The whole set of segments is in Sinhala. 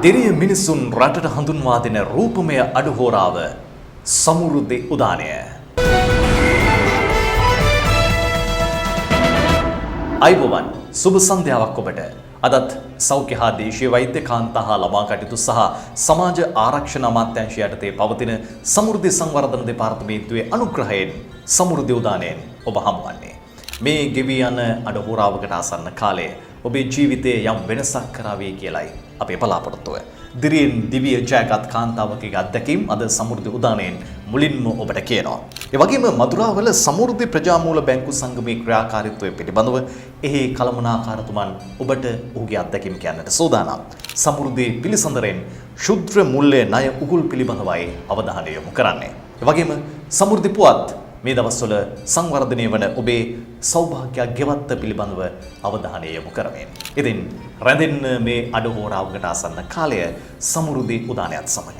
දිරිය මිනිසුන් රටට හඳුන්වා දෙන රූපමය අඩුහෝරාව සමෘද්ධි උදානය. අයිබෝවන් සුබ සන්ධ්‍යාවක් ඔබට. අදත් සෞඛ්‍ය හා දේශීය වෛද්‍ය කාන්තා හා ළමා කටයුතු සහ සමාජ ආරක්ෂණ අමාත්‍යාංශය යටතේ පවතින සමෘද්ධි සංවර්ධන දෙපාර්තමේන්තුවේ අනුග්‍රහයෙන් සමෘද්ධි උදානයෙන් ඔබ හමුවන්නේ. මේ ගෙවී යන අඩහෝරාවකට ආසන්න කාලයේ ඔබේ ජීවිතයේ යම් වෙනසක් කරાવી කියලයි අපේ බලාපොරොත්තුව. දිරියෙන් දිවිය ජයගත් කාන්තාවකගේ අත්දැකීම් අද සමෘද්ධි උදානයෙන් මුලින්ම ඔබට කියනවා. ඒ වගේම මදුරාවල සමෘද්ධි ප්‍රජාමූල බැංකු සංගමේ ක්‍රියාකාරීත්වය පිළිබඳව එහි කළමනාකාරතුමන් ඔබට ඔහුගේ අත්දැකීම් කියන්නට සූදානම්. සමෘද්ධි පිළිසඳරෙන් ශුද්‍ර මුල්‍ය ණය උගුල් පිළිබඳවයි අවධානය යොමු කරන්නේ. ඒ වගේම සමෘද්ධි පුවත් මේ දවස්වල සංවර්ධනය වන ඔබේ සෞභාග්‍යයක් ගෙවත්ත පිළිබඳව අවධානය යොමු කරමින්. ඉතින් රැඳෙන්න මේ අඩහෝරාවකට ආසන්න කාලය සමෘද්ධි උදානයත් සමග.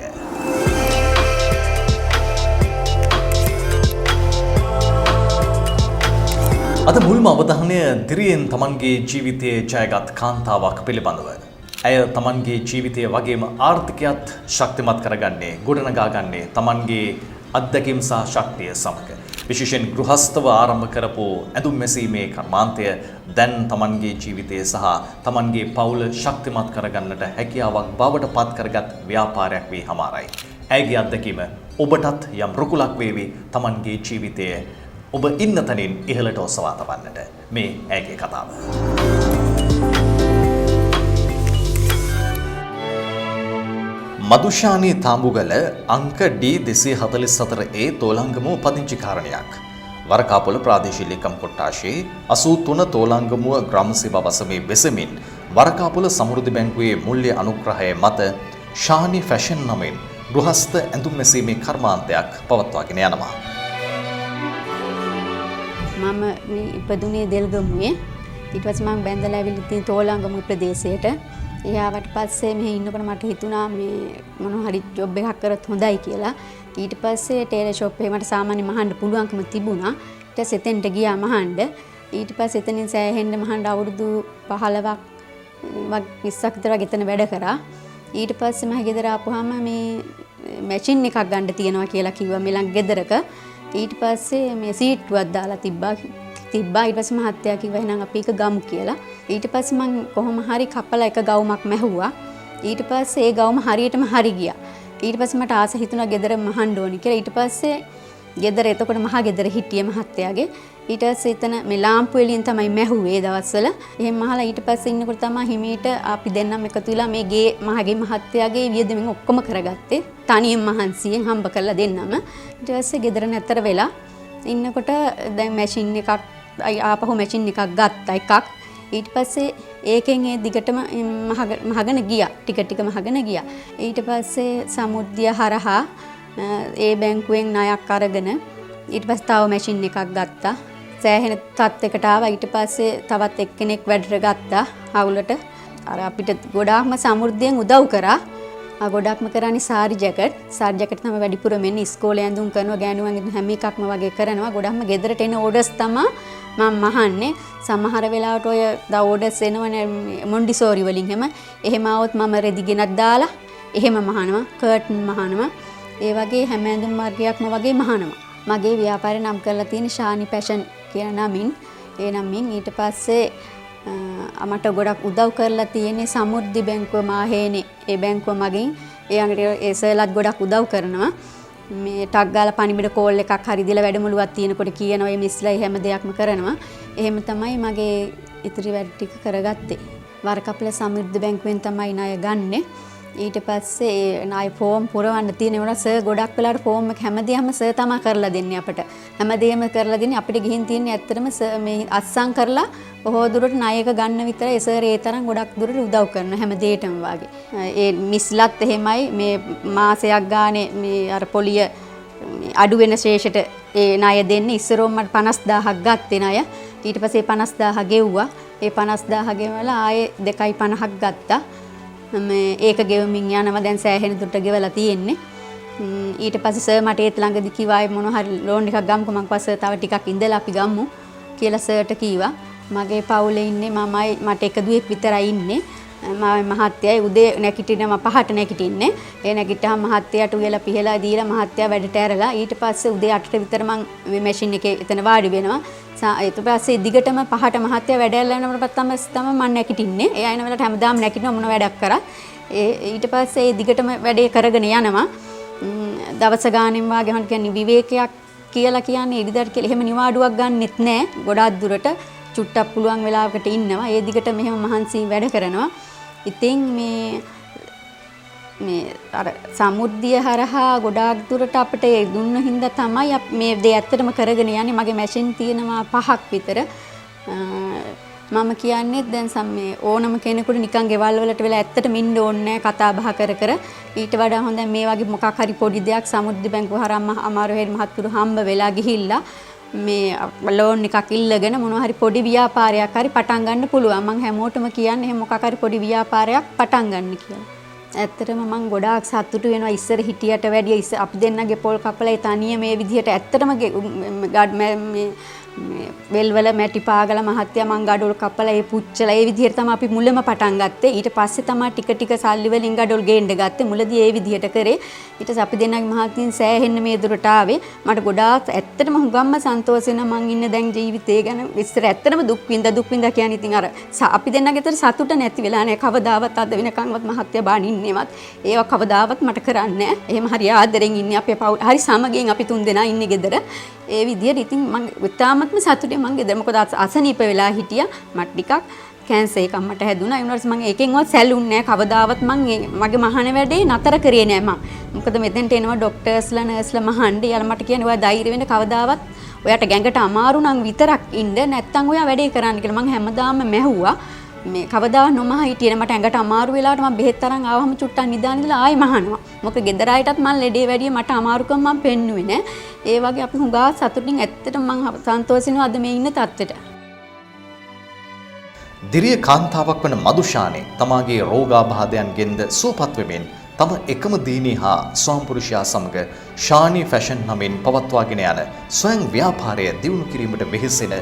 අද මුල්ම අවධානය දිරියෙන් තමන්ගේ ජීවිතයේ ජයගත් කාන්තාවක් පිළිබඳව. ඇය තමන්ගේ ජීවිතය වගේම ආර්ථිකයත් ශක්තිමත් කරගන්නේ, ගොඩනගා ගන්නේ තමන්ගේ අත්දැකීම් සහ ශක්තිය සමග. විශේෂයෙන් ගෘහස්තව ආරම්භ කරපු ඇඳුම් මැසීමේ කර්මාන්තය දැන් තමන්ගේ ජීවිතය සහ තමන්ගේ පවුල ශක්තිමත් කරගන්නට හැකියාවක් බවට පත් කරගත් ව්‍යාපාරයක් වී හමාරයි. ඇයගේ අත්දැකීම ඔබටත් යම් රුකුලක් වේවි තමන්ගේ ජීවිතය ඔබ ඉන්න තැනින් ඉහළට ඔසවා තබන්නට. මේ ඇයගේ කතාව. මදුෂානී තාඹුගල අංක D244A තෝලංගමුව පදිංචිකාරණයක්. වරකාපොළ ප්‍රාදේශීය ලේකම් කොට්ටාශයේ 83 තෝලංගමුව ග්‍රාම සේවා වසමේ වෙසමින් වරකාපොළ සමෘද්ධි බැංකුවේ මූල්‍ය අනුග්‍රහය මත ශානි ෆැෂන් නමින් ගෘහස්ත ඇඳුම් මැසීමේ කර්මාන්තයක් පවත්වාගෙන යනවා. මම ඉපදුනේ දෙල්ගමුවේ. ඊට පස්සේ මම බැඳලා ඇවිල්ලා තියෙන තෝලංගමුව ප්‍රදේශයට. එයාට පස්සේ මෙහි ඉන්නකොට මට හිතුණා මේ මොන හරි ජොබ් එකක් කරත් හොඳයි කියලා. ඊට පස්සේ ටේලර් ෂොප් එකේ මට සාමාන්‍ය මහන්න පුළුවන්කම තිබුණා. ඊට පස්සේ එතෙන්ට ගියා මහන්න. ඊට පස්සේ එතනින් සෑහෙන්න මහන්න අවුරුදු 15ක් 20ක් විතර වගේ එතන වැඩ කරා. ඊට පස්සේ මම ගෙදර ආපුවාම මේ මැෂින් එකක් ගන්න තියෙනවා කියලා කිව්වා මේ ළඟ ගෙදරක. ඊට පස්සේ මේ සීට්ටුවක් දාලා තිබ්බා. ඊට පස්සේ මහත්තයා කිව්වා එහෙනම් අපි එක ගමු කියලා. ඊට පස්සේ මම කොහොම හරි කපලා එක ගවුමක් මැහුවා. ඊට පස්සේ ඒ ගවුම හරියටම හරි ගියා. ඊට පස්සේ මට ආස හිතුණා ගෙදර මහන්න ඕනි කියලා. ඊට පස්සේ ගෙදර එතකොට මහා ගෙදර හිටියේ මහත්තයාගේ. ඊට පස්සේ එතන මේ ලාම්පු එළියෙන් තමයි මැහුවේ ඒ දවස්වල. එහෙම මහලා ඊට පස්සේ ඉන්නකොට තමයි හිමීට අපි දෙන්නම එකතු වෙලා මේ ගේ මහගේ මහත්තයාගේ වියදමින් ඔක්කොම කරගත්තේ. තනියෙන් මහන්සියෙන් හම්බ කරලා දෙන්නම. ඊට පස්සේ ගෙදර නැතර වෙලා ඉන්නකොට දැන් මැෂින් එකක් ආපහු මැෂින් එකක් ගත්තා එකක්. ඊට පස්සේ ඒකෙන් ඒ දිගටම මහගෙන ගියා. ටික ටික මහගෙන ගියා. ඊට පස්සේ සමුද්දිය හරහා ඒ බැංකුවෙන් ණයක් අරගෙන ඊට පස්සේ තව මැෂින් එකක් ගත්තා. සෑහෙන තත්යකට ආවා. ඊට පස්සේ තවත් එක්කෙනෙක් වැඩට ගත්තා හවුලට. අර අපිට ගොඩාක්ම සමෘද්ධියෙන් උදව් කරා. ගොඩක්ම කරන්නේ සාරි ජැකට්. සාරි ජැකට් තමයි වැඩිපුර මෙන්නේ ඉස්කෝලේ ඇඳුම් කරනවා, ගෑනුවන්ගේ හැම එකක්ම වගේ කරනවා. ගොඩක්ම ගෙදරට එන ඕඩර්ස් තමයි මම මහන්නේ. සමහර වෙලාවට ඔය දා ඕඩර්ස් එනවනේ මොන්ඩිසෝරි වලින් එහෙම ආවොත් මම රෙදි ගෙනත් දාලා එහෙම මහනවා. කර්ටන් මහනවා. ඒ වගේ හැම ඇඳුම් මාර්ගයක්ම වගේ මහනවා. මගේ ව්‍යාපාරේ නම් කරලා තියෙන ශානි ෆැෂන් කියන නමින්. ඒ නමින් ඊට පස්සේ මට ගොඩක් උදව් කරලා තියෙන්නේ සමෘද්ධි බැංකුව මාහේනේ. ඒ බැංකුව මගින් ඒ අංගට ඒ සර්ලත් ගොඩක් උදව් කරනවා. මේ ටක් ගාලා පණිවිඩ කෝල් එකක් හරි දීලා වැඩමුළුවක් තියෙනකොට කියනවා මේ මිස්ලා හැම දෙයක්ම කරනවා. එහෙම තමයි මගේ ඉතිරි වැඩ ටික කරගත්තේ. වරකපල සමෘද්ධි බැංකුවෙන් තමයි ණය ගන්නෙ. ඊට පස්සේ ඒ ණය ෆෝම් පුරවන්න තියෙනවා. සර් ගොඩක් වෙලාවට ෆෝම් එක හැමදේම සර් තමයි කරලා දෙන්නේ අපට. හැමදේම කරලා දෙන්නේ අපිට ගිහින් තියෙන්නේ ඇත්තටම මේ අස්සම් කරලා බොහෝ දුරට ණයක ගන්න විතරයි. සර් ඒ තරම් ගොඩක් දුරට උදව් කරන හැමදේටම වාගේ. ඒ මිස්ලත් එහෙමයි මේ මාසයක් ගානේ මේ අර පොලිය අඩු වෙන ශේෂයට ඒ ණය දෙන්නේ. ඉස්සරෝම මට 50000ක් ගත්තේ ණය. ඊට පස්සේ 50000 ගෙව්වා. ඒ 50000 ගෙවලා ආයේ 2.50ක් ගත්තා. මේ ඒක ගෙවමින් යනවා දැන් සෑහෙන දුරට ගෙවලා තියෙන්නේ. ඊට පස්සේ සර් මට ඒත් ළඟදී කිව්වා ආයේ මොන හරි ලෝන් එකක් ගමුකෝ මං පස්සේ තව ටිකක් ඉඳලා අපි ගමු කියලා සර්ට කිව්වා. මගේ පවුලේ ඉන්නේ මමයි මට එක දුවෙක් විතරයි ඉන්නේ. මම මහත්තයයි උදේ නැගිටිනම 5ට නැගිටින්නේ. ඒ නැගිට්ටාම මහත්තයාට උයලා පිහලා දීලා මහත්තයා වැඩට ඇරලා ඊට පස්සේ උදේ 8ට විතර මං මේ මැෂින් එකේ එතන වාඩි වෙනවා. ඊට පස්සේ දිගටම 5ට මහත්තයා වැඩ ඇරලා තමයි මම නැගිටින්නේ. ඒ අයන වෙලාවට හැමදාම නැගිටිනවා මොන වැඩක් කරත්. ඊට පස්සේ ඒ දිගටම වැඩේ කරගෙන යනවා. දවස ගානෙන් වාගේ හන් කියන්නේ විවේකයක් කියලා කියන්නේ ඉරිදාට කියලා එහෙම නිවාඩුවක් ගන්නෙත් නැහැ. ගොඩාක් දුරට චුට්ටක් පුළුවන් වෙලාවකට ඉන්නවා. ඒ දිගට මෙහෙම මහන්සි වැඩ කරනවා. ඉතින් මේ අර සමුද්දිය හරහා ගොඩාක් දුරට අපිට ඒ දුන්න හින්දා තමයි මේ දේ ඇත්තටම කරගෙන යන්නේ. මගේ මැෂින් තියෙනවා 5ක් විතර. මම කියන්නේ දැන් මේ ඕනම කෙනෙකුට නිකන් ගෙවල් වලට වෙලා ඇත්තටම ඉන්න ඕනේ නැහැ කතා බහ කර කර. ඊට වඩා හොඳයි මේ වගේ මොකක් හරි පොඩි දෙයක් සමුද්ද බැංකුව හරහාම අමාරු හේරි මහත්තුරු හම්බ වෙලා ගිහිල්ලා මේ ලෝන් එකක් ඉල්ලගෙන මොනවා හරි පොඩි ව්‍යාපාරයක් හරි පටන් ගන්න පුළුවන්. මම හැමෝටම කියන්නේ එහෙම මොකක් හරි පොඩි ව්‍යාපාරයක් පටන් ගන්න කියලා. ඇත්තටම මම ගොඩාක් සතුටු වෙනවා ඉස්සර හිටියට වැඩිය අපි දෙන්නගේ පොල් කපලා ඒ තනිය මේ විදිහට ඇත්තටම වෙල් වල මැටි පාගලා මහත්තයා මං ගඩොල් කපලා ඒ පුච්චලා ඒ විදිහට තමයි අපි මුලම පටන් ගත්තේ. ඊට පස්සේ තමයි ටික ටික සල්ලි වලින් ගඩොල් ගේන්න ගත්තේ. මුලදී ඒ විදිහට කරේ. ඊට පස්සේ අපි දෙන්නගේ මහත්මින් සෑහෙන්න මේ දුරට ආවේ. මට ගොඩාක් ඇත්තටම හුඟම්ම සන්තෝෂ වෙනවා මං ඉන්න දැන් ජීවිතේ ගැන. ඉස්සර ඇත්තටම දුක් විඳ කියන්නේ ඉතින් අර අපි දෙන්නගේ අතර සතුට නැති වෙලා නෑ. කවදාවත් අද වෙනකන්වත් මහත්තයා බානින්නේවත් ඒවා කවදාවත් මට කරන්නේ නෑ. එහෙම හරි ආදරෙන් ඉන්නේ අපේ පවුල. හරි සමගියෙන් අපි තුන් දෙනා ඉන්නේ ගෙදර. ඒ විදිහට ඉතින් මම තාමත්ම සතුටින් මං ගෙදර මොකද අසනීප වෙලා හිටියා. මට ටිකක් කැන්සර් එකක් මට හැදුනා. ඒ වුණාට මම ඒකෙන්වත් සැලුන්නේ නැහැ. කවදාවත් මගේ මහාන වැඩේ නතර කරේ නෑ මම. මොකද මෙතෙන්ට එනවා ડોක්ටර්ස්ලා නර්ස්ලා මහන්න. යාලා මට කියන්නේ ඔයා ධෛර්ය වෙන්න කවදාවත් ඔයාට ගැඟට අමාරු නම් විතරක් ඉන්න නැත්තම් ඔයා වැඩේ කරන්න කියලා මං හැමදාම මැහුවා. මේ කවදා නොමහ හිටියේ මට ඇඟට අමාරු වෙලාවට මම බෙහෙත් තරම් ආවම චුට්ටක් නිදාන ඉඳලා ආයෙ මහනවා. මොකද ගෙදර අයටත් මම ලෙඩේ වැඩිය මට අමාරුකම් මම පෙන්නුවේ නෑ. ඒ වගේ අපි හුඟා සතුටින් ඇත්තටම මම සන්තෝෂිනවා අද මේ ඉන්න තත්ත්වෙට. දිරිය කාන්තාවක් වන මදුෂානේ තමාගේ රෝගාබාධයන්ගෙන්ද සුවපත් වෙමින් තම එකම දිනී හා ස්වාම්පුරුෂයා සමග ශානි ෆැෂන් නමින් පවත්වාගෙන යන ස්වයං ව්‍යාපාරය දියුණු කිරීමට වෙහෙසෙන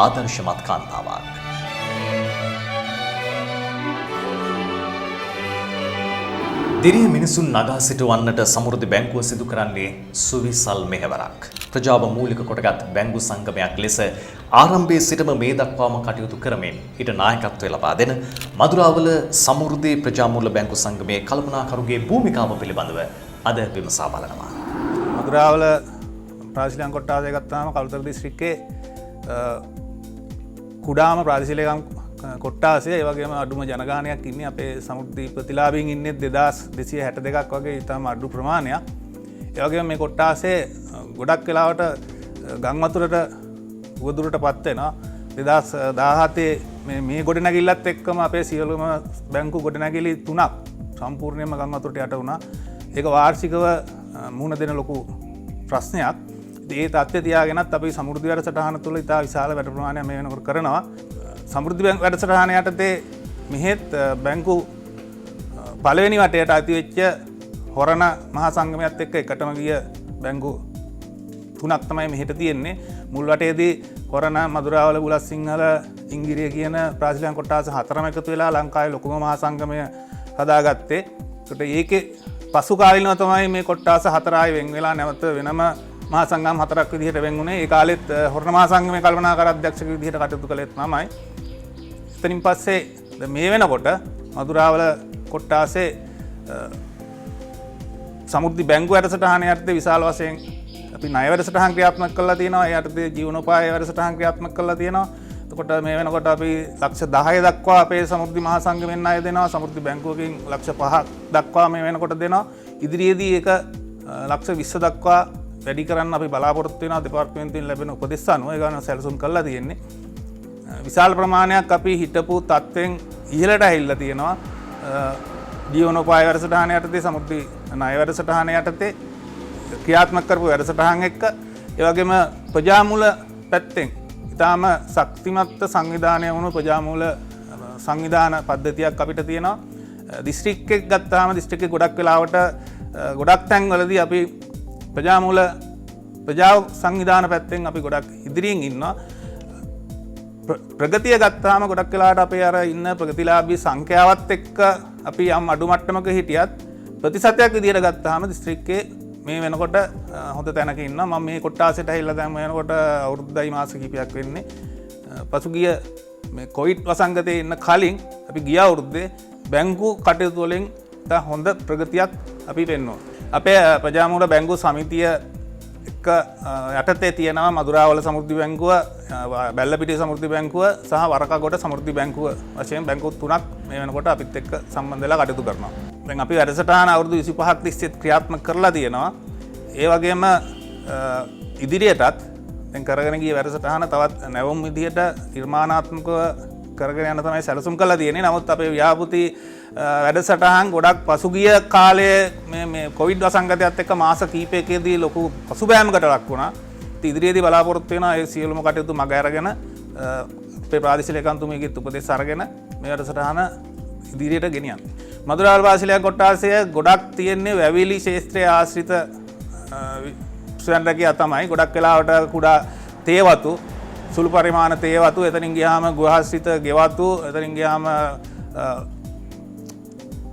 ආදර්ශමත් කාන්තාවක්. දිරිය මිනිසුන් නගා සිටවන්නට සමෘද්ධි බැංකුව සිදු කරන්නේ සුවිසල් මෙහෙවරක්. ප්‍රජාව මූලික කොටගත් බැංකු සංගමයක් ලෙස ආරම්භයේ සිටම මේ දක්වාම කටයුතු කරමින් ඊට නායකත්වය ලබා දෙන මදුරාවල සමෘද්ධි ප්‍රජාමූල බැංකු සංගමයේ කල්පනාකරුගේ භූමිකාව පිළිබඳව අද විමසා බලනවා. මදුරාවල ප්‍රාදේශීය කොට්ටාසය ගත්තාම කළුතර දිස්ත්‍රික්කයේ කුඩාම ප්‍රාදේශීය කොට්ටාසය ඒ වගේම අඩුම ජනගහනයක් ඉන්නේ අපේ සමෘද්ධි ප්‍රතිලාභීන් ඉන්නේ 2262ක් වගේ ඉතාම අඩු ප්‍රමාණයක්. ඒ වගේම මේ කොට්ටාසේ ගොඩක් වෙලාවට ගම් වතුරට උවදුරටපත් වෙනවා. 2017 මේ ගොඩනැගිල්ලත් එක්කම අපේ සියලුම බැංකු ගොඩනැගිලි 3ක් සම්පූර්ණයෙන්ම ගම් වතුරට යට වුණා. ඒක වාර්ෂිකව මුහුණ දෙන ලොකු ප්‍රශ්නයක්. ඒ තත්ත්වය තියාගෙනත් අපි සමෘද්ධි වැඩසටහන තුළ ඉතා විශාල වැඩ ප්‍රමාණයක් මේ වෙනකොට කරනවා. සමෘද්ධි වැඩසටහන යටතේ මෙහෙත් බැංකු පළවෙනි වටයට අයිතිවෙච්ච හොරණ මහා සංගමයත් එක්ක එකටම ගිය බැංකු 3ක් තමයි මෙහෙට තියෙන්නේ. මුල් වටේදී හොරණ මදුරාවල බුලත් සිංහල ඉංගිරිය කියන ප්‍රාදේශීය කොට්ටාස 4ම එකතු වෙලා ලංකාවේ ලොකුම මහා සංගමය හදාගත්තේ. ඒකේ පසු කාලිනව තමයි මේ කොට්ටාස 4 ආයි වෙන් වෙලා නැවත වෙනම මහා සංගම් 4ක් විදිහට වෙන් වුණේ. ඒ කාලෙත් හොරණ මහා සංගමේ කල්පනාකාර අධ්‍යක්ෂක විදිහට කටයුතු කළෙත් මමයි. එතනින් පස්සේ මේ වෙනකොට මදුරාවල කොට්ටාසේ සමෘද්ධි බැංකුව වැඩසටහන යටතේ විශාල වශයෙන් අපි ණය වැඩසටහන් ක්‍රියාත්මක කරලා තියෙනවා. ඒ යටතේ ජීවනෝපාය වැඩසටහන් ක්‍රියාත්මක කරලා තියෙනවා. එතකොට මේ වෙනකොට අපි ලක්ෂ 10 දක්වා අපේ සමෘද්ධි මහා සංගමෙන් ණය දෙනවා. සමෘද්ධි බැංකුවකින් ලක්ෂ 5ක් දක්වා මේ වෙනකොට දෙනවා. ඉදිරියේදී ඒක ලක්ෂ 20 දක්වා වැඩි කරන්න අපි බලාපොරොත්තු වෙනවා. දෙපාර්තමේන්තුවෙන් ලැබෙන උපදෙස් අනුව ඒ ගාන සැලසුම් කරලා තියෙන්නේ. විශාල ප්‍රමාණයක් අපි හිටපු තත්ත්වෙන් ඉහළට ඇහිල්ලා තියෙනවා. ජීවනෝපාය වැඩසටහන යටතේ සමෘද්ධි ණය වැඩසටහන යටතේ ක්‍රියාත්මක කරපු වැඩසටහන් එක්ක ඒ වගේම ප්‍රජාමූල පැත්තෙන් ඊටාම ශක්තිමත් සංවිධානය වුණු ප්‍රජාමූල සංවිධාන පද්ධතියක් අපිට තියෙනවා. දිස්ත්‍රික්කයක් ගත්තාම දිස්ත්‍රික්කේ ගොඩක් වෙලාවට ගොඩක් තැන්වලදී අපි ප්‍රජාමූල ප්‍රජා සංවිධාන පැත්තෙන් අපි ගොඩක් ඉදිරියෙන් ඉන්නවා. ප්‍රගතිය ගත්තාම ගොඩක් වෙලාවට අපේ අර ඉන්න ප්‍රගතිලාභී සංඛ්‍යාවත් එක්ක අපි යම් අඩු මට්ටමක හිටියත් ප්‍රතිශතයක් විදියට ගත්තාම දිස්ත්‍රික්කයේ මේ වෙනකොට හොඳ තැනක ඉන්නවා. මම මේ කොට්ටාසෙට ඇවිල්ලා දැන් වෙනකොට අවුරුද්දයි මාස කිහිපයක් වෙන්නේ. පසුගිය මේ කොවිඩ් වසංගතයේ ඉන්න කලින් අපි ගිය අවුරුද්දේ බැංකු කටයුතු වලින් හොඳ ප්‍රගතියක් අපි පෙන්වුවා. අපේ ප්‍රජාමූල බැංකු සමිතිය එක යටතේ තියෙනවා මදුරාවල සමෘද්ධි බැංකුව, බැල්ලපිටිය සමෘද්ධි බැංකුව සහ වරකගොඩ සමෘද්ධි බැංකුව වශයෙන් බැංකු තුනක් මේ වෙනකොට අපිත් එක්ක සම්බන්ධ වෙලා කටයුතු කරනවා. දැන් අපි වැඩසටහන අවුරුදු 25ක් තිස්සේ ක්‍රියාත්මක කරලා තියෙනවා. ඒ වගේම ඉදිරියටත් දැන් කරගෙන ගිය වැඩසටහන තවත් නැවුම් විදියට නිර්මාණාත්මකව කරගෙන යන තමයි සැලසුම් කරලා තියෙන්නේ. නමුත් අපේ ව්‍යාපෘති වැඩසටහන් ගොඩක් පසුගිය කාලයේ මේ කොවිඩ් වසංගතයත් එක්ක මාස කිහිපයකදී ලොකු පසුබෑමකට ලක් වුණා. ඉදිරියේදී බලාපොරොත්තු වෙනවා ඒ සියලුම කටයුතු මග අරගෙන අපේ ප්‍රාදේශීය ලේකම්තුමියගෙත් උපදෙස් අරගෙන මේ වැඩසටහන ඉදිරියට ගෙනියන්න. මදුරාවල වාසිලයක් කොට්ටාසය ගොඩක් තියෙන්නේ වැවිලි ශේත්‍රයේ ආශ්‍රිත සුවන්රැකියා තමයි. ගොඩක් වෙලාවට කුඩා තේවතු සුළු පරිමාණ තේවතු, එතනින් ගියාම ගෘහස්ථිත ගෙවතු, එතනින් ගියාම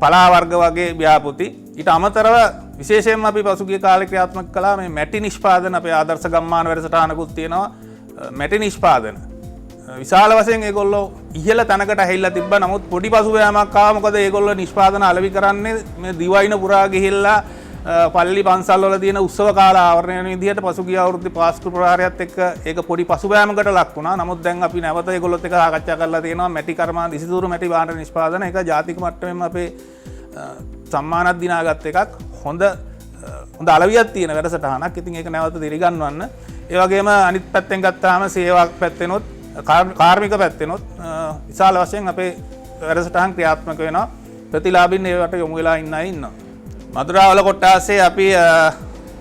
පලා වර්ග වගේ ව්‍යාපෘති. ඊට අමතරව විශේෂයෙන්ම අපි පසුගිය කාලේ ක්‍රියාත්මක කළා මේ මැටි නිෂ්පාදන. අපේ ආදර්ශ ගම්මාන වැඩසටහනකුත් තියෙනවා මැටි නිෂ්පාදන. විශාල වශයෙන් ඒගොල්ලෝ ඉහළ තැනකට ඇහිලා තිබ්බා. නමුත් පොඩි පසුබෑමක් ආවා. මොකද ඒගොල්ලෝ නිෂ්පාදන අලෙවි කරන්නේ මේ දිවයින පුරා ගිහිල්ලා පල්ලි පන්සල් වල තියෙන උත්සව කාල ආවරණය වෙන විදිහට පසුගිය අවුරුද්දේ පාස්කු ප්‍රහාරයත් එක්ක ඒක පොඩි පසුබෑමකට ලක් වුණා. නමුත් දැන් අපි නැවත ඒගොල්ලොත් එක්ක සාකච්ඡා කරලා තියෙනවා මැටි කර්මාන්ත ඉසිදුරු මැටි භාණ්ඩ නිෂ්පාදන. ඒක ජාතික මට්ටමෙන් අපේ සම්මානත් දිනාගත් එකක්. හොඳ අලවියක් තියෙන වැඩසටහනක්. ඉතින් ඒක නැවත දිරිගන්වන්න. ඒ වගේම අනිත් පැත්තෙන් ගත්තාම සේවා පැත්තෙනොත් කාර්මික පැත්තෙනොත් විශාල වශයෙන් අපේ වැඩසටහන් ක්‍රියාත්මක වෙනවා. ප්‍රතිලාභින් ඒවට යොමු වෙලා ඉන්න අය ඉන්නවා. මදුරාවල කොට්ටාසේ අපි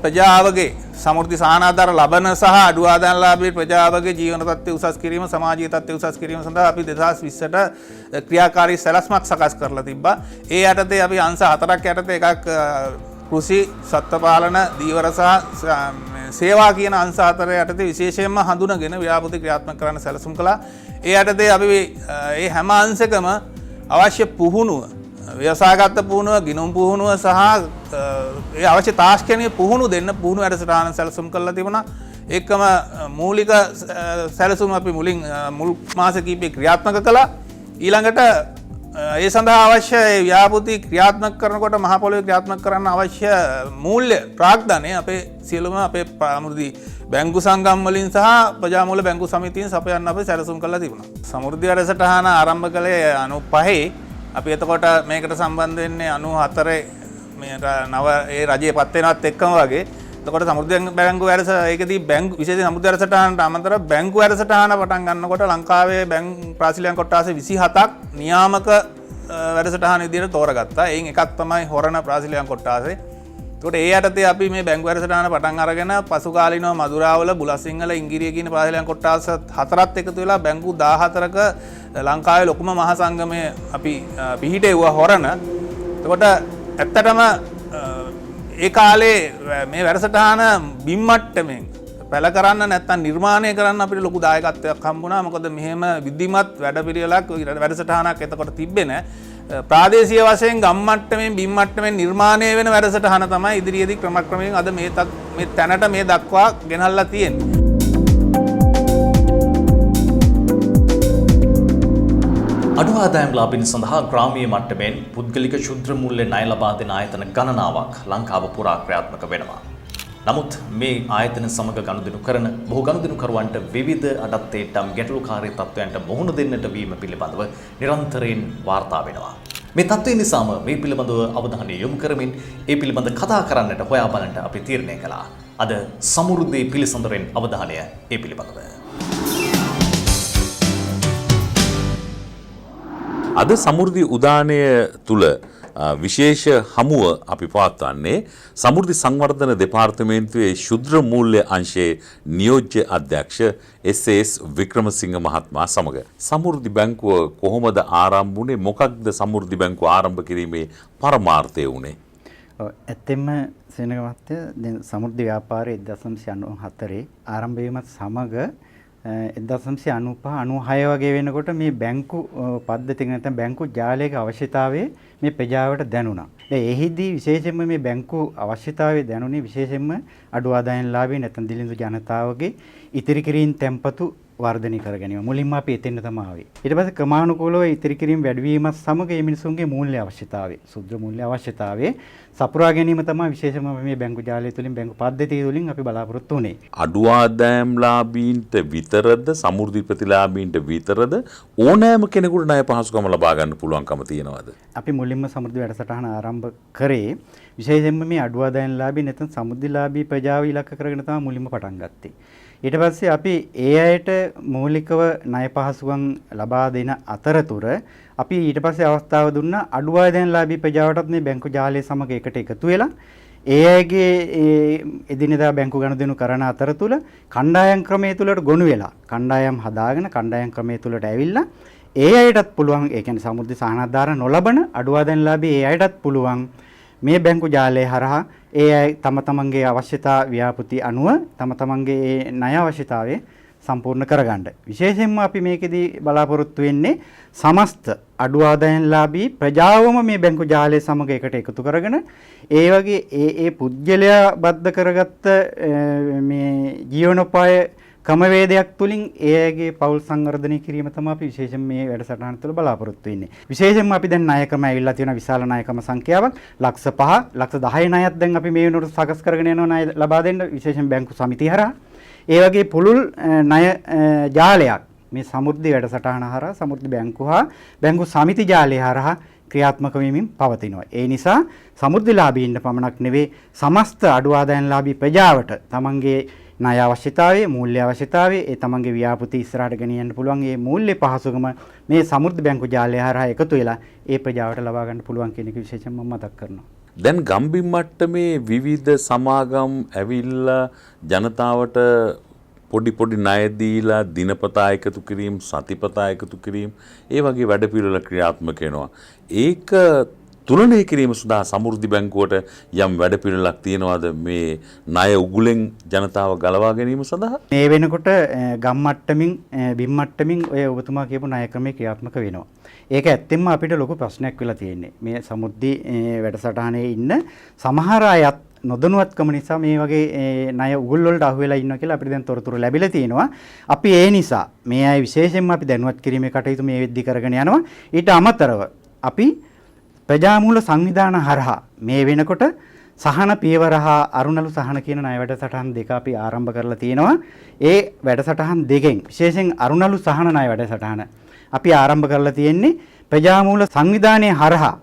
ප්‍රජාවගේ සමෘද්ධි සානාධාර ලබන සහ අඩු ආදායම්ලාභී ප්‍රජාවගේ ජීවන තත්ත්වය උසස් කිරීම, සමාජීය තත්ත්වය උසස් කිරීම සඳහා අපි 2020ට ක්‍රියාකාරී සැලැස්මක් සකස් කරලා තිබ්බා. ඒ යටතේ අපි අංශ 4ක් යටතේ එකක් කෘෂි, සත්ත්වපාලන, දීවර සහ සේවා කියන අංශ 4 යටතේ විශේෂයෙන්ම හඳුනගෙන ව්‍යාපෘති ක්‍රියාත්මක කරන්න සැලසුම් කළා. ඒ යටතේ අපි මේ හැම අංශකම අවශ්‍ය පුහුණුව, ව්‍යවසායගත පුහුණුව, ගිණුම් පුහුණුව සහ ඒ අවශ්‍ය තාක්ෂණීය පුහුණු දෙන්න පුහුණු වැඩසටහන සැලසුම් කරලා තිබුණා. ඒකම මූලික සැලසුම් අපි මුල් මාස කිහිපේ ක්‍රියාත්මක කළා. ඊළඟට ඒ සඳහා අවශ්‍ය ව්‍යාපෘති ක්‍රියාත්මක කරනකොට මහ පොළොවේ ක්‍රියාත්මක කරන්න අවශ්‍ය මූල්‍ය ප්‍රාග්ධනය අපේ සියලුම අපේ ප්‍රාමෘති බැංකු සංගම් වලින් සහ ප්‍රජාමූල බැංකු සමිතියෙන් සපයන්න අපි සැලසුම් කරලා තිබුණා. සමෘද්ධි වැඩසටහන ආරම්භ කළේ 95. අපි එතකොට මේකට සම්බන්ධ වෙන්නේ 94 මේ නව ඒ රජයේ පත් වෙනවත් එක්කම වගේ. එතකොට සමෘද්ධි බැංකු ඒකදී බැංකු විශේෂ සමෘද්ධි වැඩසටහනට අමතරව බැංකු වැඩසටහන පටන් ගන්නකොට ලංකාවේ ප්‍රාසිලියන් කොට්ටාසේ 27ක් නියාමක වැඩසටහන විදිහට තෝරගත්තා. එයින් එකක් තමයි හොරණ ප්‍රාසිලියන් කොට්ටාසේ. එතකොට ඒ යටතේ අපි මේ බැංකු වැඩසටහන පටන් අරගෙන පසු කාලිනව මදුරාවල, බුලසිංහල, ඉංගිරිය කියන ප්‍රාසිලියන් කොට්ටාස 4ත් එකතු වෙලා බැංකු 14ක ලංකාවේ ලොකුම මහා සංගමය අපි පිහිටෙව්වා හොරණ. එතකොට ඇත්තටම ඒ කාලේ මේ වැඩසටහන බිම් මට්ටමින් පැල කරන්න නැත්නම් නිර්මාණය කරන්න අපිට ලොකු දායකත්වයක් හම්බුණා. මොකද මෙහෙම විධිමත් වැඩපිළිවෙලක් වැඩසටහනක් එතකොට තිබ්බේ නැහැ. ප්‍රාදේශීය වශයෙන් ගම් මට්ටමින් බිම් මට්ටමින් නිර්මාණය වෙන වැඩසටහන තමයි ඉදිරියේදී ක්‍රමක්‍රමයෙන් අද මේ තැනට මේ දක්වා ගෙනල්ලා තියෙන්නේ. අඩු ආදායම් ලාභින් සඳහා ග්‍රාමීය මට්ටමෙන් පුද්ගලික ශුද්‍ර මූල්‍ය ණය ලබා දෙන ආයතන ගණනාවක් ලංකාව පුරා ක්‍රියාත්මක වෙනවා. නමුත් මේ ආයතන සමග ගනුදෙනු කරන බොහෝ ගනුදෙනුකරුවන්ට විවිධ අඩත්තේට්ටම් ගැටලුකාරී තත්ත්වයන්ට මුහුණ දෙන්නට වීම පිළිබඳව නිරන්තරයෙන් වාර්තා වෙනවා. මේ තත්ත්වය නිසාම මේ පිළිබඳව අවධානය යොමු කරමින් ඒ පිළිබඳ කතා කරන්නට හොයා බලන්නට අපි තීරණය කළා. අද සමෘද්ධි පිළිසඳරෙන් අවධානය ඒ පිළිබඳව. අද සමෘද්ධි උදානය තුල විශේෂ හමුව අපි පවත්වන්නේ සමෘද්ධි සංවර්ධන දෙපාර්තමේන්තුවේ ශුද්‍ර මූල්‍ය අංශයේ නියෝජ්‍ය අධ්‍යක්ෂ එස්.එස්. වික්‍රමසිංහ මහත්මයා සමග. සමෘද්ධි බැංකුව කොහොමද ආරම්භ වුණේ? මොකක්ද සමෘද්ධි බැංකුව ආරම්භ කිරීමේ පරමාර්ථය වුණේ? ඇත්තෙන්ම සේනක මහත්තයා දැන් සමෘද්ධි ව්‍යාපාරය 1994 ආරම්භ වීමත් සමග 1995 96 වගේ වෙනකොට මේ බැංකු පද්ධතියක නැත්නම් බැංකු ජාලයක අවශ්‍යතාවය මේ ප්‍රජාවට දැනුණා. එහිදී විශේෂයෙන්ම මේ බැංකු අවශ්‍යතාවය දැනුනේ විශේෂයෙන්ම අඩු ආදායම්ලාභී නැත්නම් දිලිඳු ජනතාවගේ ඉතිරි කිරීම tempatu වර්ධනය කර ගැනීම. මුලින්ම අපි එතෙන්ට තමයි ආවේ. ඊට පස්සේ ක්‍රමානුකූලව ඉතිරි කිරීම වැඩි වීමත් සමග මේ මිනිසුන්ගේ මූල්‍ය අවශ්‍යතාවය, සුද්ධ මූල්‍ය අවශ්‍යතාවය සපුරා ගැනීම තමයි විශේෂම මේ බැංකු ජාලය තුලින් බැංකු පද්ධතිය තුලින් අපි බලාපොරොත්තු වෙන්නේ. අඩු ආදායම්ලාභීන්ට විතරද සමෘද්ධි ප්‍රතිලාභීන්ට විතරද ඕනෑම කෙනෙකුට ණය පහසුකම ලබා ගන්න පුළුවන්කම තියෙනවද? අපි මුලින්ම සමෘද්ධි වැඩසටහන ආරම්භ කරේ විශේෂයෙන්ම මේ අඩු ආදායම්ලාභී නැත්නම් සමෘද්ධිලාභී ප්‍රජාව ඉලක්ක කරගෙන තමයි මුලින්ම පටන් ගත්තේ. ඊට පස්සේ අපි ඒ අයට මූලිකව ණය පහසුකම් ලබා දෙන අතරතුර අපි ඊට පස්සේ අවස්ථාව දුන්නා අඩු ආදායම්ලාභී ප්‍රජාවටත් මේ බැංකු ජාලය සමග එකට එකතු වෙලා ඒ අයගේ එදිනෙදා බැංකු ගනුදෙනු කරන අතරතුර කණ්ඩායම් ක්‍රමයේ තුලට ගොනු වෙලා කණ්ඩායම් හදාගෙන කණ්ඩායම් ක්‍රමයේ තුලට ඇවිල්ලා ඒ අයටත් පුළුවන් ඒ කියන්නේ සමෘද්ධි සහනාධාර නොලබන අඩු ආදායම්ලාභී ඒ අයටත් පුළුවන් මේ බැංකු ජාලය හරහා ඒ අය තම තමන්ගේ අවශ්‍යතා ව්‍යාපෘති අනුව තම තමන්ගේ ණය අවශ්‍යතාවය සම්පූර්ණ කරගන්න. විශේෂයෙන්ම අපි මේකෙදී බලාපොරොත්තු වෙන්නේ සමස්ත අඩු ආදායම්ලාභී ප්‍රජාවම මේ බැංකු ජාලය සමග එකට එකතු කරගෙන ඒ වගේ ඒ පුද්ගලයා බද්ධ කරගත්ත මේ ජීවනෝපාය ක්‍රමවේදයක් තුලින් එයාගේ පෞල් සංවර්ධනය කිරීම තමයි අපි විශේෂයෙන් මේ වැඩසටහන තුළ බලාපොරොත්තු වෙන්නේ. විශේෂයෙන්ම අපි දැන් ණයකම ඇවිල්ලා තියෙන විශාල ණයකම සංඛ්‍යාවක් ලක්ෂ 5 ලක්ෂ 10 ණයක් දැන් අපි මේ වෙනකොට සකස් කරගෙන යනවා ණය ලබා දෙන්න විශේෂයෙන් බැංකු සමිතිය හරහා. ඒ වගේ පුළුල් ණය ජාලයක් මේ සමෘද්ධි වැඩසටහන හරහා සමෘද්ධි බැංකු හා බැංකු සමිති ජාලය හරහා ක්‍රියාත්මක වෙමින් පවතිනවා. ඒ නිසා සමෘද්ධිලාභීන්ට පමණක් නෙවෙයි සමස්ත අඩු ආදායම්ලාභී ප්‍රජාවට තමන්ගේ ණය අවශ්‍යතාවය, මූල්‍ය අවශ්‍යතාවය, ඒ තමන්ගේ ව්‍යාපෘති ඉස්සරහට ගෙනියන්න පුළුවන් ඒ මූල්‍ය පහසුකම මේ සමෘද්ධි බැංකු ජාලය හරහා එකතු වෙලා ඒ ප්‍රජාවට ලබා ගන්න පුළුවන් කියන එක විශේෂයෙන්ම මම මතක් කරනවා. දැන් ගම්බිම් මට්ටමේ විවිධ සමාගම් ඇවිල්ලා ජනතාවට පොඩි ණය දීලා දිනපතා එකතු කිරීම, සතිපතා එකතු කිරීම, ඒ වගේ වැඩපිළිවෙල ක්‍රියාත්මක වෙනවා. ඒක තුලනය කිරීම සඳහා සමෘද්ධි බැංකුවට යම් වැඩපිළිවෙලක් තියනවාද මේ ණය උගුලෙන් ජනතාව ගලවා ගැනීම සඳහා? මේ වෙනකොට ගම් මට්ටමින් බිම් මට්ටමින් ඔය ඔබතුමා කියපු ණය ක්‍රමයේ ක්‍රියාත්මක වෙනවා. ඒක ඇත්තෙන්ම අපිට ලොකු ප්‍රශ්නයක් වෙලා තියෙන්නේ. මේ සමෘද්ධි වැඩසටහනේ ඉන්න සමහර අයත් නොදැනුවත්කම නිසා මේ වගේ ණය උගුල් වලට අහු වෙලා ඉන්නවා කියලා අපිට දැන් තොරතුරු ලැබිලා තියෙනවා. අපි ඒ නිසා මේ අය විශේෂයෙන්ම අපි දැනුවත් කිරීමේ කටයුතු මේ වෙද්දි කරගෙන යනවා. ඊට අමතරව අපි ප්‍රජාමූල සංවිධාන හරහා මේ වෙනකොට සහන පියවර හා අරුණලු සහන කියන ණය වැඩසටහන් දෙක අපි ආරම්භ කරලා තියෙනවා. ඒ වැඩසටහන් දෙකෙන් විශේෂයෙන් අරුණලු සහන ණය වැඩසටහන අපි ආරම්භ කරලා තියෙන්නේ ප්‍රජාමූල සංවිධානයේ හරහා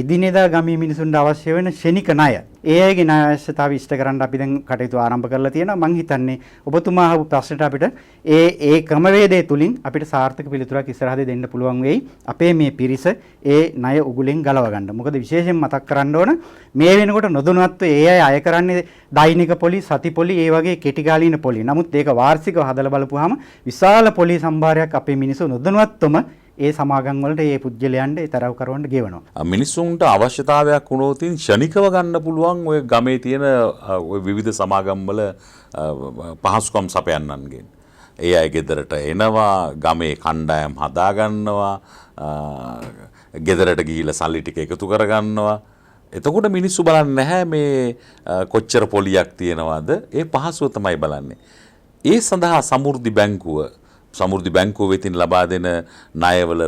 එදිනෙදා ගමේ මිනිසුන්ට අවශ්‍ය වෙන ශනික ණය ඒ අයගේ ණය අවශ්‍යතාවය ඉෂ්ට කරන්න අපි දැන් කටයුතු ආරම්භ කරලා තියෙනවා. මම හිතන්නේ ඔබතුමා අහපු ප්‍රශ්නට අපිට ඒ ක්‍රමවේදය තුලින් අපිට සාර්ථක පිළිතුරක් ඉස්සරහදී දෙන්න පුළුවන් වෙයි. අපේ මේ පිරිස ඒ ණය උගුලෙන් ගලව ගන්න. මොකද විශේෂයෙන් මතක් කරන්න ඕන මේ වෙනකොට නොදැනුවත්ව ඒ අය කරන්නේ දෛනික පොලි, සති පොලි, ඒ වගේ කෙටිකාලීන පොලි. නමුත් ඒක වාර්ෂිකව හදලා බලපුවාම විශාල පොලි සම්භාරයක් අපේ මිනිස්සු නොදැනුවත්වම ඒ සමාගම් වලට ඒ පුජ්‍යලයන්ට ඒ තරව කරවන්න ගෙවනවා. මිනිස්සුන්ට අවශ්‍යතාවයක් වුණොත් ශනිකව ගන්න පුළුවන් ඔය ගමේ තියෙන ඔය විවිධ සමාගම් වල පහසුකම් සපයන්නන්ගෙන්. ඒ අය ගෙදරට එනවා, ගමේ කණ්ඩායම් හදා ගන්නවා, ගෙදරට ගිහිල්ලා සල්ලි ටික එකතු කරගන්නවා. එතකොට මිනිස්සු බලන්නේ නැහැ මේ කොච්චර පොලියක් තියෙනවද, ඒ පහසුව තමයි බලන්නේ. ඒ සඳහා සමෘද්ධි බැංකුව වෙතින් ලබා දෙන ණයවල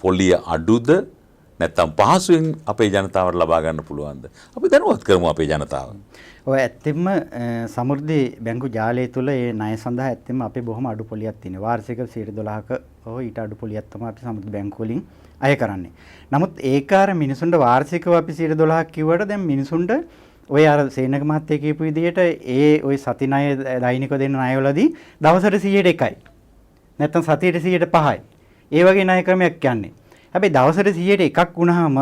පොලිය අඩුද නැත්නම් පහසුවෙන් අපේ ජනතාවට ලබා ගන්න පුළුවන්ද? අපි දැනුවත් කරමු අපේ ජනතාව. ඔය ඇත්තෙන්ම සමෘද්ධි බැංකු ජාලය තුළ ඒ ණය සඳහා ඇත්තෙන්ම අපේ බොහොම අඩු පොලියක් තියෙනවා. වාර්ෂික 12%ක හෝ ඊට අඩු පොලියක් තමයි අපි සමෘද්ධි බැංකුව වලින් අය කරන්නේ. නමුත් ඒක අර මිනිසුන්ට වාර්ෂිකව අපි 12%ක් කිව්වට දැන් මිනිසුන්ට ඔය අර සේනක මහත්තයා කියපු විදිහට ඔය සති ණය දෛනිකව දෙන ණයවලදී දවසට 100ට 1යි. නැත්නම් සතියට 5යි. ඒ වගේ ණය ක්‍රමයක් යන්නේ. හැබැයි දවසට 100ට එකක් වුණාම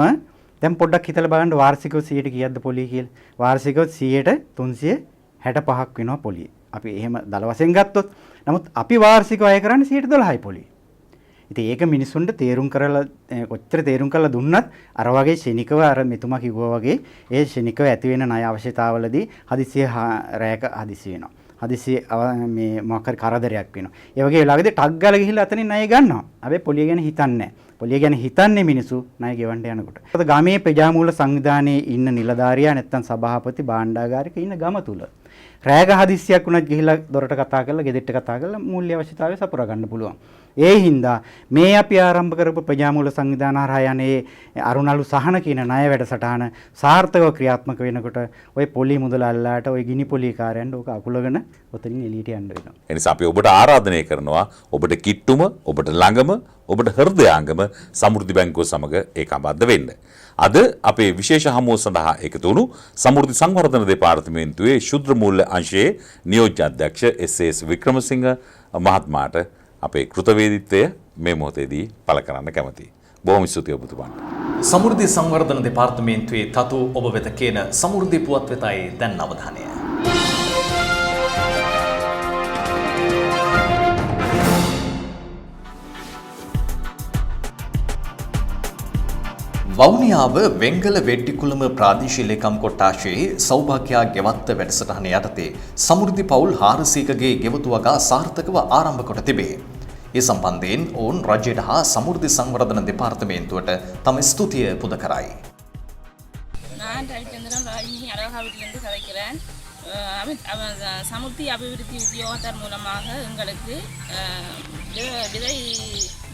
දැන් පොඩ්ඩක් හිතලා බලන්න වාර්ෂිකව 100ට කීයක්ද පොලිය කියලා. වාර්ෂිකව 100ට 365ක් වෙනවා පොලිය. අපි එහෙම දල වශයෙන් ගත්තොත්. නමුත් අපි වාර්ෂිකව අය කරන්නේ 112යි පොලිය. ඉතින් ඒක මිනිසුන්ට තේරුම් කරලා කොච්චර තේරුම් කරලා දුන්නත් අර වගේ ශනිකව අර මෙතුමා කිව්වා වගේ ඒ ශනිකව ඇති වෙන ණය අවශ්‍යතාවවලදී හදිසිය රැයක හදිසි වෙනවා. හදිසි මේ මොකක් හරි කරදරයක් වෙනවා. ඒ වගේ වෙලාවකදී ටක් ගාලා ගිහිල්ලා අතනින් ණය ගන්නවා. හැබැයි පොලිය ගැන හිතන්නේ නැහැ. පොලිය ගැන හිතන්නේ මිනිස්සු ණය ගෙවන්න යනකොට. ඒත් ගමේ ප්‍රජාමූල සංවිධානයේ ඉන්න නිලධාරියා නැත්තම් සභාපති භාණ්ඩාගාරික ඉන්න ගම තුල රැයක හදිස්සියක් වුණත් ගිහිල්ලා දොරට කතා කරලා ගෙදෙට්ට කතා කරලා මූල්‍ය අවශ්‍යතාවය සපුරා ගන්න පුළුවන්. ඒ හින්දා මේ අපි ආරම්භ කරපු ප්‍රජාමූල සංවිධාන හරහා යන්නේ අරුණලු සහන කියන ණය වැඩසටහන සාර්ථකව ක්‍රියාත්මක වෙනකොට ওই පොලි මුදල අල්ලාට ওই ගිනි පොලි කාර්යයන්ට ඕක අකුලගෙන ඔතනින් එළියට යන්න වෙනවා. ඒ නිසා අපි ඔබට ආරාධනය කරනවා ඔබට කිට්ටුම ඔබට ළඟම ඔබට හෘදයාංගම සමෘද්ධි බැංකුව සමග ඒකාබද්ධ වෙන්න. අද අපේ විශේෂ හමුව සඳහා එකතු වුණු සමෘද්ධි සංවර්ධන දෙපාර්තමේන්තුවේ ශුද්‍ර මූල්‍ය අංශයේ නියෝජ්‍ය අධ්‍යක්ෂ එස්.එස්. වික්‍රමසිංහ මහත්මයාට අපේ කෘතවේදීත්වය මේ මොහොතේදී පළ කරන්න කැමතියි. බොහොම ස්තුතියි ඔබතුමාට. සමෘද්ධි සංවර්ධන දෙපාර්තමේන්තුවේ තතු ඔබ වෙත කියන සමෘද්ධි පුවත් වෙතයි දැන් අවධානය. වවුනියාව වෙංගල වෙට්ටිකුළම ප්‍රාදේශීය ලේකම් කොට්ටාශයේ සෞභාග්‍යා ගෙවත්ත වැඩසටහන යටතේ සමෘද්ධි පවුල් 400කගේ ගෙවතු වගා සාර්ථකව ආරම්භ කොට තිබේ. ඒ සම්බන්ධයෙන් ඔවුන් රජයට හා සමෘද්ධි සංවර්ධන දෙපාර්තමේන්තුවට තම ස්තුතිය පුද කරයි. நான் ரவிச்சந்திரன் ராஜினி அழகாவிலிருந்து கதைக்கிறேன். சமுர்த்தி அபிவிருத்தி உத்தியோகத்தர் மூலமாக எங்களுக்கு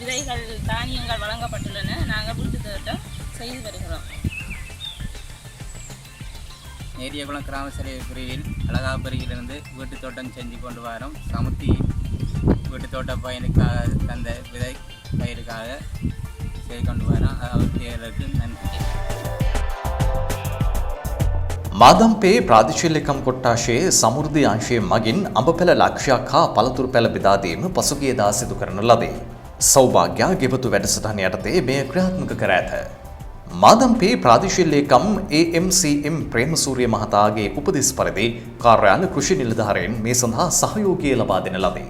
விதைகள் தானியங்கள் வழங்கப்பட்டுள்ளன. நாங்கள் வீட்டு திட்டம் செய்து வருகிறோம். நேரியகுளம் கிராம சபை பிரிவில் அழகாபுரியிலிருந்து வீட்டு தோட்டம் செஞ்சு கொண்டு வரோம். சமுர்த்தி வீட்டு தோட்ட பயினுக்காக தந்த விதை பயிருக்காக செய்து கொண்டு வரோம். அவர்களுக்கு நன்றி. මාදම්පේ ප්‍රාදේශීය ලේකම් කොට්ටාශයේ සමෘද්ධි අංශයේ මගින් අඹපැල ලක්ෂයක් හා පළතුරු පැල බෙදා දීම පසුගියදා සිදු කරන ලදී. සෞභාග්‍යා ගෙවතු වැඩසටහන යටතේ මෙය ක්‍රියාත්මක කර ඇත. මාදම්පේ ප්‍රාදේශීය ලේකම් AMCM ප්‍රේමසූරිය මහතාගේ උපදෙස් පරිදි කාර්යාල කෘෂි නිලධාරීන් මේ සඳහා සහයෝගය ලබා දෙන ලදී.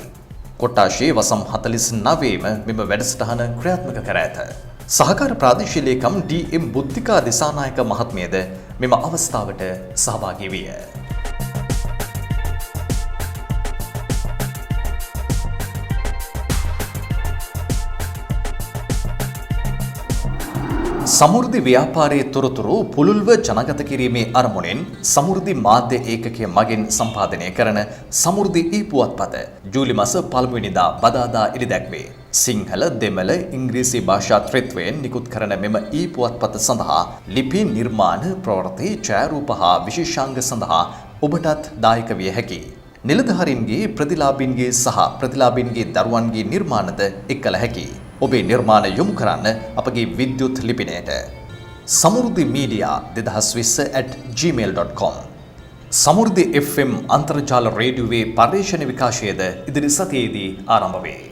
කොට්ටාශයේ වසම් 49ම මෙම වැඩසටහන ක්‍රියාත්මක කර ඇත. සහකාර ප්‍රාදේශීය ලේකම් DM බුද්ධිකා දිසානායක මහත්මියද මෙම අවස්ථාවට සහභාගී විය. සමෘද්ධි ව්‍යාපාරයේ තොරතුරු පුළුල්ව ජනගත කිරීමේ අරමුණෙන් සමෘද්ධි මාධ්‍ය ඒකකය මගින් සම්පාදනය කරන සමෘද්ධි ඊපුවත්පත ජූලි මාස 1 වෙනිදා බදාදා ඉදිදැක්වේ. සිංහල දෙමළ ඉංග්‍රීසි භාෂා ත්‍රිත්වයෙන් නිකුත් කරන මෙම ඊපුවත්පත සඳහා ලිපි නිර්මාණ ප්‍රවෘත්ති ඡායාරූප හා විශේෂාංග සඳහා ඔබටත් දායක විය හැකියි. නිලධාරීන්ගේ ප්‍රතිලාභීන්ගේ සහ ප්‍රතිලාභීන්ගේ දරුවන්ගේ නිර්මාණද එක්කල හැකියි. ඔබේ නිර්මාණ යොමු කරන්න අපගේ විද්‍යුත් ලිපිනයට samurdhi media 2020@gmail.com. සමෘද්ධි FM අන්තර්ජාල රේඩියෝවේ පර්යේෂණ විකාශයද ඉදිරි සතියේදී ආරම්භ වේ.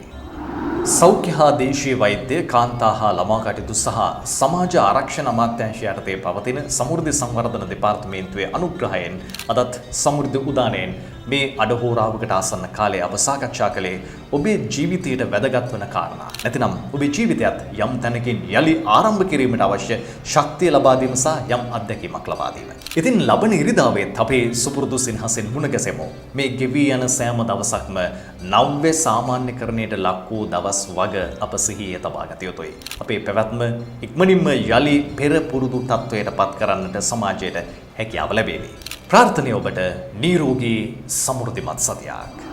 සෞඛ්‍ය හා දේශීය වෛද්‍ය කාන්තා හා ළමා කටයුතු සහ සමාජ ආරක්ෂණ අමාත්‍යාංශය යටතේ පවතින සමෘද්ධි සංවර්ධන දෙපාර්තමේන්තුවේ අනුග්‍රහයෙන් අදත් සමෘද්ධි උදානයෙන් මේ අඩහෝරාවකට ආසන්න කාලයේ අප සාකච්ඡා කළේ ඔබේ ජීවිතයට වැදගත් වන කාරණා. නැතිනම් ඔබේ ජීවිතයත් යම් තැනකින් යලි ආරම්භ කිරීමට අවශ්‍ය ශක්තිය ලබා දීම සහ යම් අත්දැකීමක් ලබා දීම. ඉතින් ලබන ඉරිදාවෙත් අපේ සුපුරුදු සිනහසෙන් මුණ ගැසෙමු. මේ ගෙවී යන සෑම දවසක්ම නව්‍ය සාමාන්‍යකරණයට ලක් වූ දවස් වග අප සිහියේ තබා ගත යුතුයි. අපේ පැවැත්ම ඉක්මනින්ම යලි පෙර පුරුදු තත්වයට පත් කරන්නට සමාජයට හැකියාව ලැබේවි. ප්‍රාර්ථනය ඔබට නිරෝගී සමෘද්ධිමත් සතියක්.